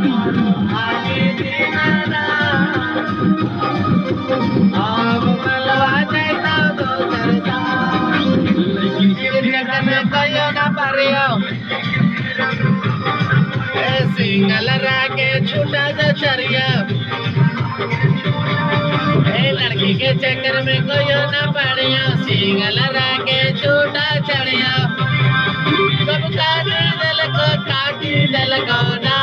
आगे दीनाना अब मलवा जाता दोसर साल जगन कयो ना पारियो सिंगल राके छूटा जा चरिया लड़की के चक्कर में कोई ना पड़िया सिंगल राके छूटा चढ़िया सब काटी दल को ना